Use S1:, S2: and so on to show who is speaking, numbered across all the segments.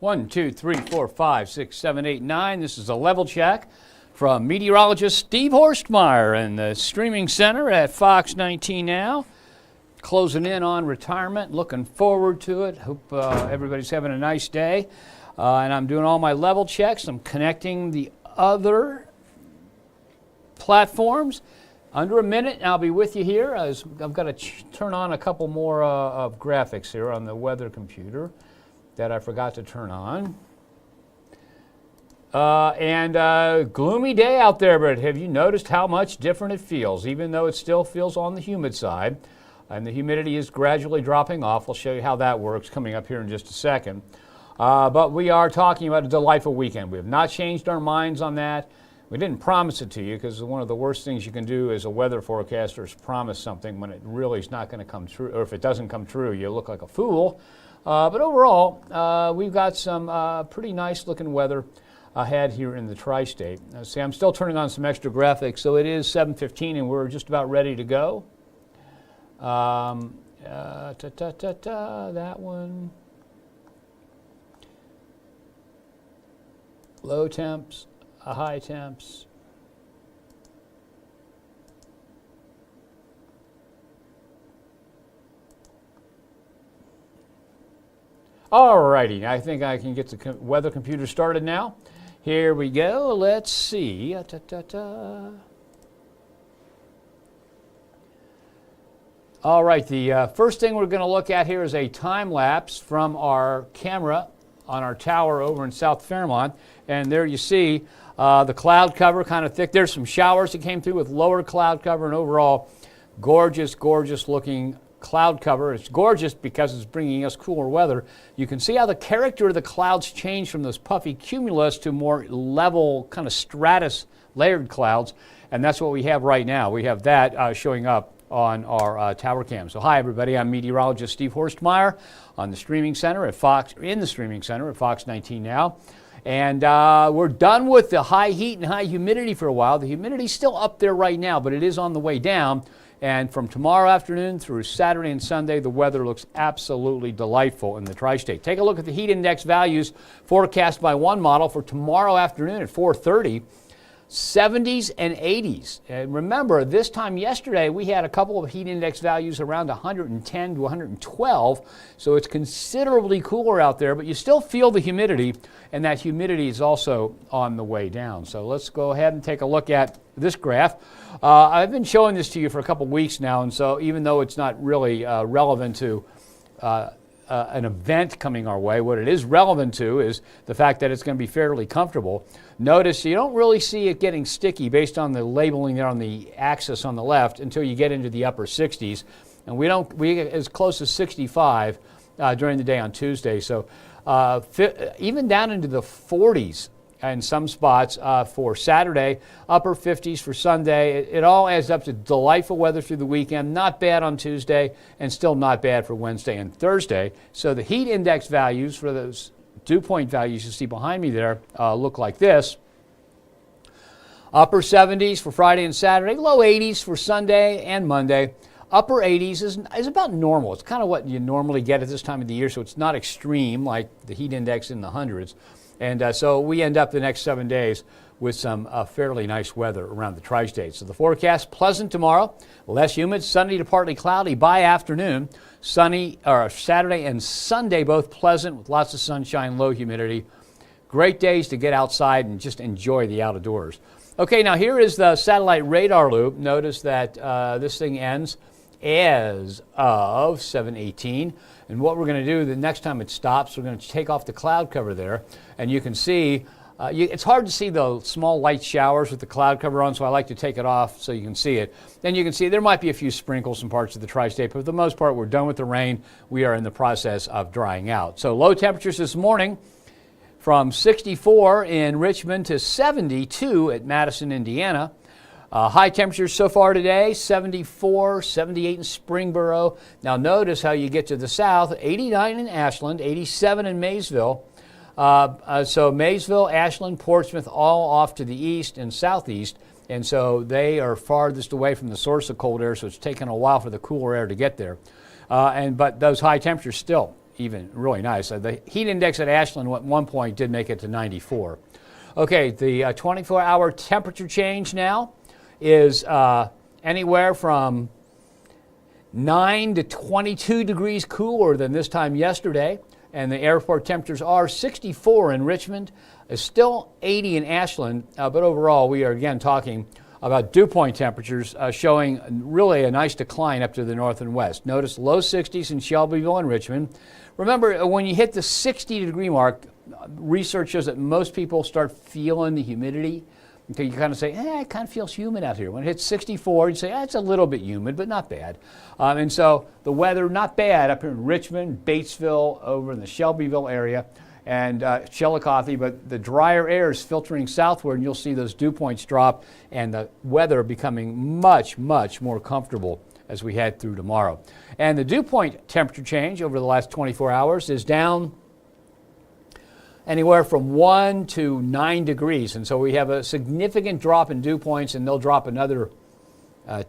S1: 1, 2, 3, 4, 5, 6, 7, 8, 9. This is a level check from meteorologist Steve Horstmeyer in the streaming center at Fox 19 now. Closing in on retirement, looking forward to it. Hope everybody's having a nice day. And I'm doing all my level checks. I'm connecting the other platforms. Under a minute, and I'll be with you here. I've got to turn on a couple more of graphics here on the weather computer that I forgot to turn on. Gloomy day out there, but have you noticed how much different it feels, even though it still feels on the humid side? And the humidity is gradually dropping off. I'll show you how that works coming up here in just a second. But we are talking about a delightful weekend. We have not changed our minds on that. We didn't promise it to you because one of the worst things you can do as a weather forecaster is promise something when it really is not going to come true, or if it doesn't come true, you look like a fool. But overall, we've got some pretty nice looking weather ahead here in the tri-state. See, I'm still turning on some extra graphics, so it is 7:15 and we're just about ready to go. That one. Low temps, high temps. Alrighty, I think I can get the weather computer started now. Here we go. Let's see. All right, the first thing we're going to look at here is a time lapse from our camera on our tower over in South Fairmont. And there you see the cloud cover kind of thick. There's some showers that came through with lower cloud cover, and overall gorgeous, gorgeous looking cloud cover. It's gorgeous because it's bringing us cooler weather. You can see how the character of the clouds change from those puffy cumulus to more level kind of stratus layered clouds, and that's what we have right now. We have that showing up on our tower cam. So hi everybody, I'm meteorologist Steve Horstmeyer on the streaming center at Fox, in the streaming center at Fox 19 now. And we're done with the high heat and high humidity for a while. The humidity's still up there right now, but it is on the way down. And from tomorrow afternoon through Saturday and Sunday, the weather looks absolutely delightful in the tri-state. Take a look at the heat index values forecast by one model for tomorrow afternoon at 4:30. 70s and 80s. And remember, this time yesterday, we had a couple of heat index values around 110 to 112, so it's considerably cooler out there, but you still feel the humidity, and that humidity is also on the way down. So let's go ahead and take a look at this graph. I've been showing this to you for a couple weeks now, and so even though it's not really relevant to an event coming our way, what it is relevant to is the fact that it's going to be fairly comfortable. Notice you don't really see it getting sticky based on the labeling there on the axis on the left until you get into the upper 60s, and we get as close as 65 during the day on Tuesday. So even down into the 40s in some spots for Saturday, upper 50s for Sunday. It all adds up to delightful weather through the weekend. Not bad on Tuesday, and still not bad for Wednesday and Thursday. So the heat index values for those dew point values you see behind me there look like this. Upper 70s for Friday and Saturday, low 80s for Sunday and Monday. Upper 80s is about normal. It's kind of what you normally get at this time of the year, so it's not extreme like the heat index in the hundreds. And so we end up the next 7 days with some fairly nice weather around the tri-state. So the forecast, pleasant tomorrow, less humid, sunny to partly cloudy by afternoon. Sunny, or Saturday and Sunday both pleasant with lots of sunshine, low humidity. Great days to get outside and just enjoy the outdoors. Okay, now here is the satellite radar loop. Notice that this thing ends as of 7:18. And what we're going to do the next time it stops, we're going to take off the cloud cover there. And you can see, it's hard to see the small light showers with the cloud cover on, so I like to take it off so you can see it. Then you can see there might be a few sprinkles in parts of the tri-state, but for the most part, we're done with the rain. We are in the process of drying out. So low temperatures this morning from 64 in Richmond to 72 at Madison, Indiana. High temperatures so far today, 74, 78 in Springboro. Now notice how you get to the south, 89 in Ashland, 87 in Maysville. So Maysville, Ashland, Portsmouth, all off to the east and southeast. And so they are farthest away from the source of cold air, so it's taken a while for the cooler air to get there. But those high temperatures still, even really nice. The heat index at Ashland at one point did make it to 94. Okay, the 24-hour temperature change now is anywhere from 9 to 22 degrees cooler than this time yesterday. And the airport temperatures are 64 in Richmond, still 80 in Ashland, but overall we are again talking about dew point temperatures showing really a nice decline up to the north and west. Notice low 60s in Shelbyville and Richmond. Remember, when you hit the 60-degree mark, research shows that most people start feeling the humidity. Okay, you kind of say, it kind of feels humid out here. When it hits 64, you say, it's a little bit humid, but not bad. And so the weather, not bad up here in Richmond, Batesville, over in the Shelbyville area, and Chillicothe, but the drier air is filtering southward, and you'll see those dew points drop, and the weather becoming much, much more comfortable as we head through tomorrow. And the dew point temperature change over the last 24 hours is down anywhere from 1 to 9 degrees. And so we have a significant drop in dew points, and they'll drop another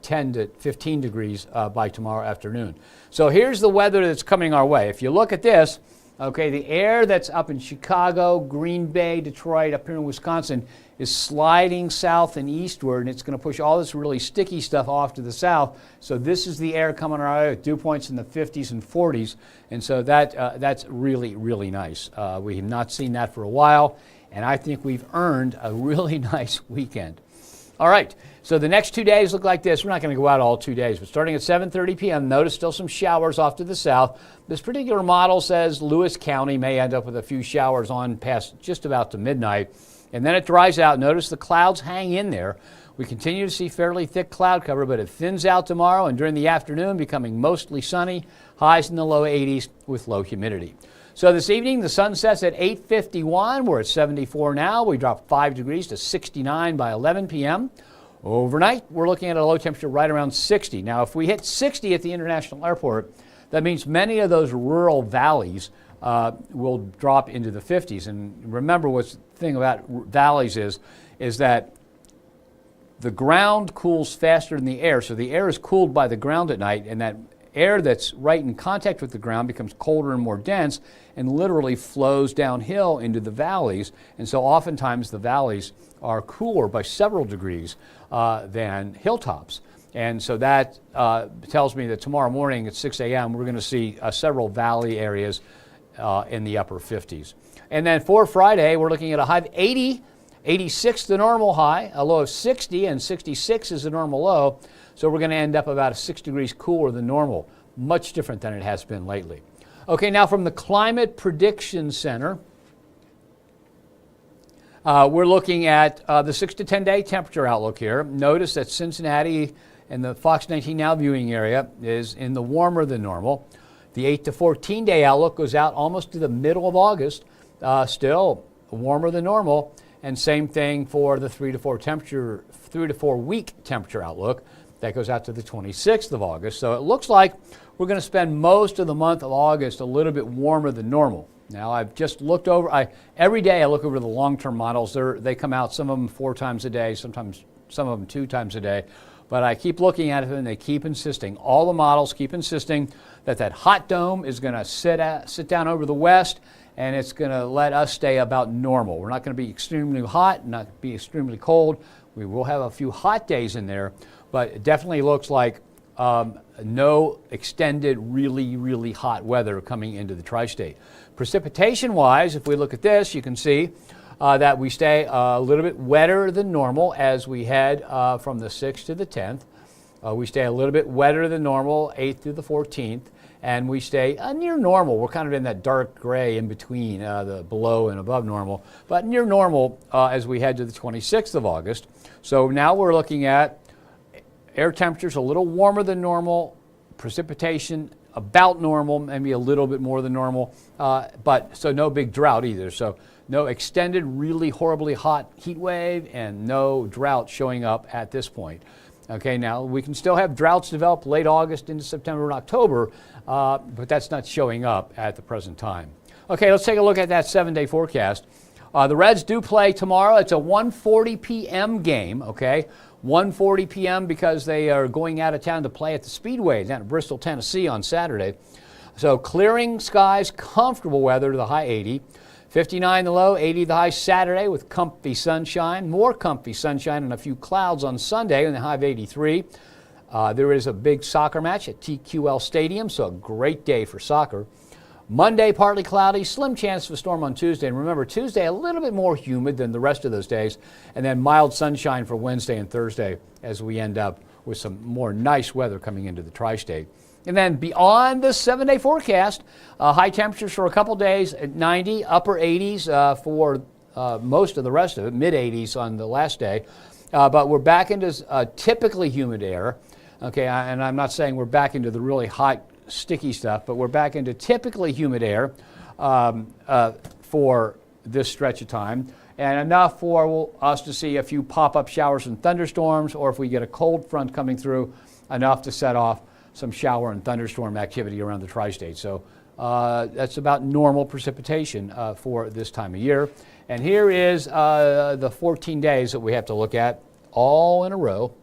S1: 10 to 15 degrees by tomorrow afternoon. So here's the weather that's coming our way. If you look at this, okay, the air that's up in Chicago, Green Bay, Detroit, up here in Wisconsin is sliding south and eastward, and it's going to push all this really sticky stuff off to the south. So this is the air coming our way with dew points in the 50s and 40s, and so that's really, really nice. We have not seen that for a while, and I think we've earned a really nice weekend. All right, so the next 2 days look like this. We're not going to go out all 2 days, but starting at 7:30 p.m., notice still some showers off to the south. This particular model says Lewis County may end up with a few showers on past just about to midnight, and then it dries out. Notice the clouds hang in there. We continue to see fairly thick cloud cover, but it thins out tomorrow, and during the afternoon becoming mostly sunny, highs in the low 80s with low humidity. So this evening, the sun sets at 8:51. We're at 74 now. We drop 5 degrees to 69 by 11 p.m. Overnight, we're looking at a low temperature right around 60. Now, if we hit 60 at the International Airport, that means many of those rural valleys will drop into the 50s. And remember, what's the thing about valleys is that the ground cools faster than the air. So the air is cooled by the ground at night, and that air that's right in contact with the ground becomes colder and more dense and literally flows downhill into the valleys. And so oftentimes the valleys are cooler by several degrees than hilltops. And so that tells me that tomorrow morning at 6 a.m. we're going to see several valley areas in the upper 50s. And then for Friday, we're looking at a high of 80, 86 the normal high, a low of 60, and 66 is the normal low. So we're going to end up about 6 degrees cooler than normal, much different than it has been lately. Okay, now from the Climate Prediction Center, we're looking at the 6 to 10 day temperature outlook here. Notice that Cincinnati and the Fox 19 Now viewing area is in the warmer than normal. The 8 to 14 day outlook goes out almost to the middle of August, still warmer than normal. And same thing for the 3 to 4 week temperature outlook. That goes out to the 26th of August. So it looks like we're going to spend most of the month of August a little bit warmer than normal. Now, I've just looked over, every day I look over the long-term models. They come out, some of them 4 times a day, sometimes some of them 2 times a day. But I keep looking at it, and they keep insisting, all the models keep insisting that hot dome is going to sit down over the west, and it's going to let us stay about normal. We're not going to be extremely hot, not be extremely cold. We will have a few hot days in there, but it definitely looks like no extended really, really hot weather coming into the tri-state. Precipitation-wise, if we look at this, you can see that we stay a little bit wetter than normal as we head from the 6th to the 10th. We stay a little bit wetter than normal, 8th through the 14th, and we stay near normal. We're kind of in that dark gray in between the below and above normal, but near normal as we head to the 26th of August. So now we're looking at air temperatures a little warmer than normal, precipitation about normal, maybe a little bit more than normal, but so no big drought either. So no extended, really horribly hot heat wave and no drought showing up at this point. Okay, now we can still have droughts develop late August into September and October, but that's not showing up at the present time. Okay, let's take a look at that 7-day forecast. The Reds do play tomorrow. It's a 1:40 p.m. game, okay? 1:40 p.m. because they are going out of town to play at the Speedway down in Bristol, Tennessee on Saturday. So clearing skies, comfortable weather to the high 80. 59 the low, 80 the high Saturday with comfy sunshine. More comfy sunshine and a few clouds on Sunday in the high of 83. There is a big soccer match at TQL Stadium, so a great day for soccer. Monday, partly cloudy, slim chance of a storm on Tuesday. And remember, Tuesday, a little bit more humid than the rest of those days. And then mild sunshine for Wednesday and Thursday as we end up with some more nice weather coming into the tri-state. And then beyond the 7-day forecast, high temperatures for a couple days at 90, upper 80s for most of the rest of it, mid 80s on the last day. But we're back into typically humid air. Okay, and I'm not saying we're back into the really hot, sticky stuff, but we're back into typically humid air for this stretch of time, and enough for us to see a few pop-up showers and thunderstorms, or if we get a cold front coming through, enough to set off some shower and thunderstorm activity around the tri-state. So that's about normal precipitation for this time of year. And here is the 14 days that we have to look at all in a row.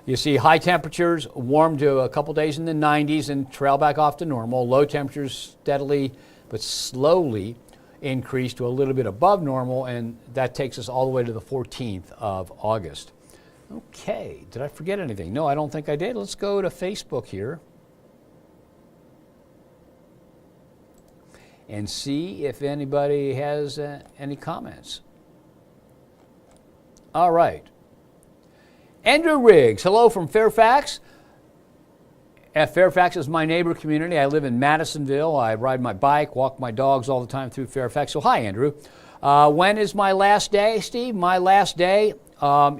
S1: You see high temperatures warm to a couple days in the 90s and trail back off to normal. Low temperatures steadily but slowly increase to a little bit above normal, and that takes us all the way to the 14th of August. Okay, did I forget anything? No, I don't think I did. Let's go to Facebook here and see if anybody has any comments. All right. Andrew Riggs, hello from Fairfax. Fairfax is my neighbor community. I live in Madisonville. I ride my bike, walk my dogs all the time through Fairfax. So hi, Andrew. When is my last day, Steve? My last day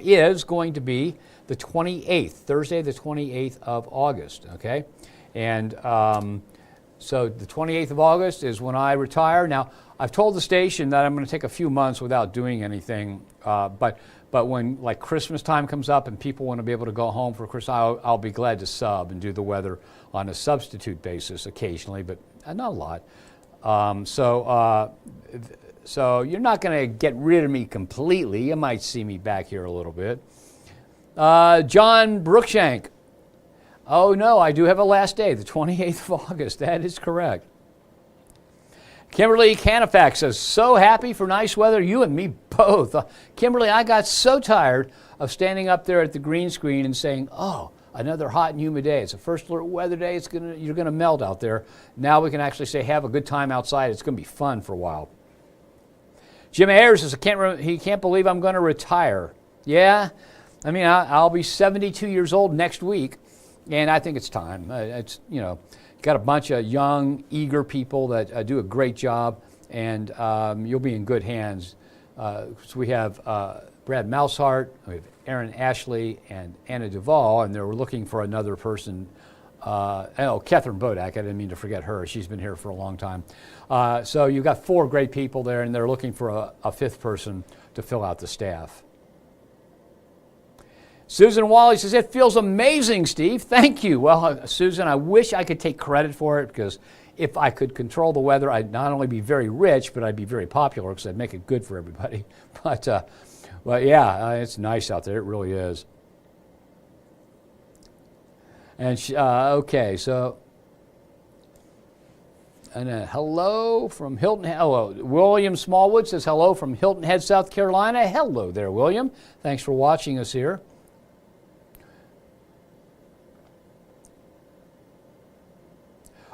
S1: is going to be the 28th, Thursday the 28th of August, okay? And so the 28th of August is when I retire. Now, I've told the station that I'm going to take a few months without doing anything, but when like Christmas time comes up and people want to be able to go home for Christmas, I'll be glad to sub and do the weather on a substitute basis occasionally, but not a lot. So you're not going to get rid of me completely. You might see me back here a little bit. John Brookshank. Oh no, I do have a last day, the 28th of August. That is correct. Kimberly Canifax says, so happy for nice weather, you and me both. Kimberly, I got so tired of standing up there at the green screen and saying, oh, another hot and humid day. It's the first weather day. You're going to melt out there. Now we can actually say, have a good time outside. It's going to be fun for a while. Jim Ayers says, he can't believe I'm going to retire. Yeah, I mean, I'll be 72 years old next week, and I think it's time. It's, you know, got a bunch of young, eager people that do a great job, and you'll be in good hands. So we have Brad Mousehart, we have Aaron Ashley, and Anna Duvall, and they're looking for another person. Catherine Bodak, I didn't mean to forget her. She's been here for a long time. So you've got 4 great people there, and they're looking for a 5th person to fill out the staff. Susan Wally says, it feels amazing, Steve. Thank you. Well, Susan, I wish I could take credit for it, because if I could control the weather, I'd not only be very rich, but I'd be very popular, because I'd make it good for everybody. But yeah, it's nice out there. It really is. And okay, so, and hello from Hilton. Hello, William Smallwood says hello from Hilton Head, South Carolina. Hello there, William. Thanks for watching us here.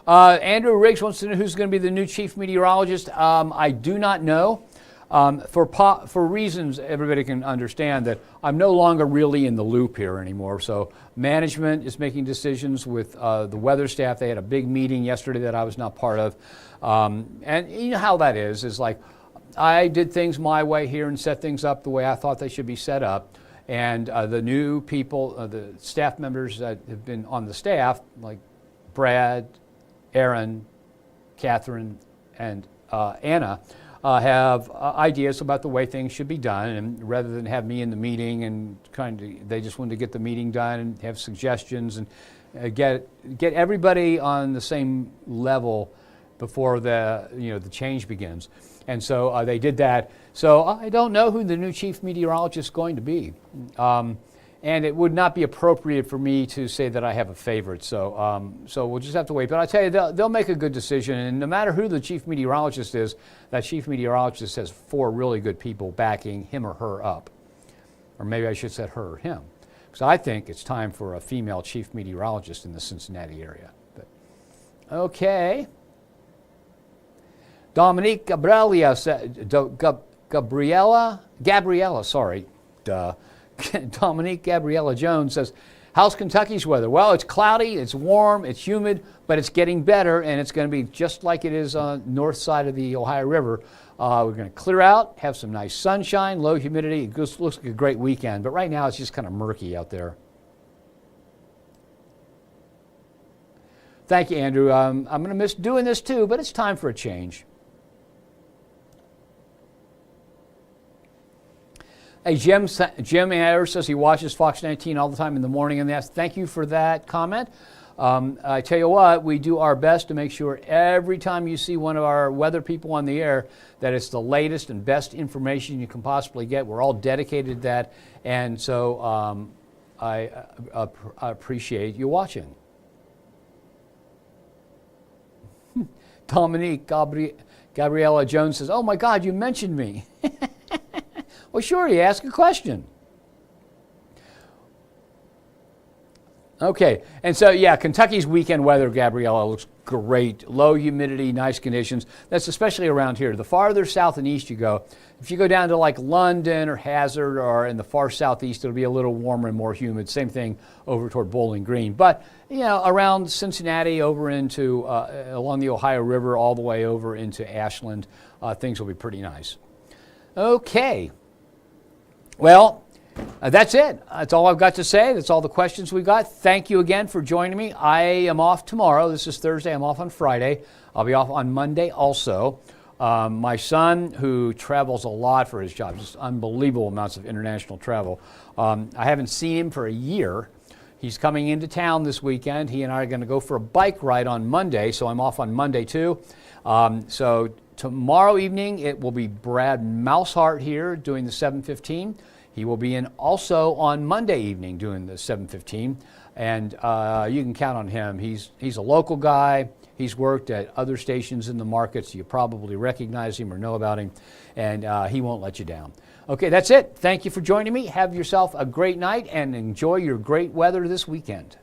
S1: Andrew Riggs wants to know who's going to be the new chief meteorologist. I do not know. For reasons everybody can understand, that I'm no longer really in the loop here anymore. So management is making decisions with the weather staff. They had a big meeting yesterday that I was not part of. And you know how that is like I did things my way here and set things up the way I thought they should be set up. And the new people, the staff members that have been on the staff, like Brad, Aaron, Catherine, and Anna, have ideas about the way things should be done, and rather than have me in the meeting and they just wanted to get the meeting done and have suggestions and get everybody on the same level before the change begins. And so they did that. So I don't know who the new chief meteorologist is going to be. and it would not be appropriate for me to say that I have a favorite. So, so we'll just have to wait. But I tell you, they'll make a good decision. And no matter who the chief meteorologist is, that chief meteorologist has 4 really good people backing him or her up. Or maybe I should say her or him. Because I think it's time for a female chief meteorologist in the Cincinnati area. But, okay. Dominique Gabriella, sorry. Dominique Gabriella Jones says, how's Kentucky's weather? Well, it's cloudy, it's warm, it's humid, but it's getting better, and it's going to be just like it is on the north side of the Ohio River. We're going to clear out, have some nice sunshine, low humidity. It looks like a great weekend, but right now it's just kind of murky out there. Thank you, Andrew. I'm going to miss doing this too, but it's time for a change. Hey, Jim Ayers says he watches Fox 19 all the time in the morning, and thank you for that comment. I tell you what, we do our best to make sure every time you see one of our weather people on the air that it's the latest and best information you can possibly get. We're all dedicated to that, and so I appreciate you watching. Dominique Gabriella Jones says, oh my God, you mentioned me. Well, sure, you ask a question. Okay, and so, yeah, Kentucky's weekend weather, Gabriella, looks great. Low humidity, nice conditions. That's especially around here. The farther south and east you go, if you go down to like London or Hazard or in the far southeast, it'll be a little warmer and more humid. Same thing over toward Bowling Green. But, you know, around Cincinnati, over into, along the Ohio River, all the way over into Ashland, things will be pretty nice. Okay. Well, that's it. That's all I've got to say. That's all the questions we got. Thank you again for joining me. I am off tomorrow. This is Thursday. I'm off on Friday. I'll be off on Monday also. My son, who travels a lot for his job, just unbelievable amounts of international travel. I haven't seen him for a year. He's coming into town this weekend. He and I are going to go for a bike ride on Monday, so I'm off on Monday too. So tomorrow evening, it will be Brad Mousehart here doing the 7:15. He will be in also on Monday evening doing the 7:15, and you can count on him. He's a local guy. He's worked at other stations in the market, so you probably recognize him or know about him, and he won't let you down. Okay, that's it. Thank you for joining me. Have yourself a great night and enjoy your great weather this weekend.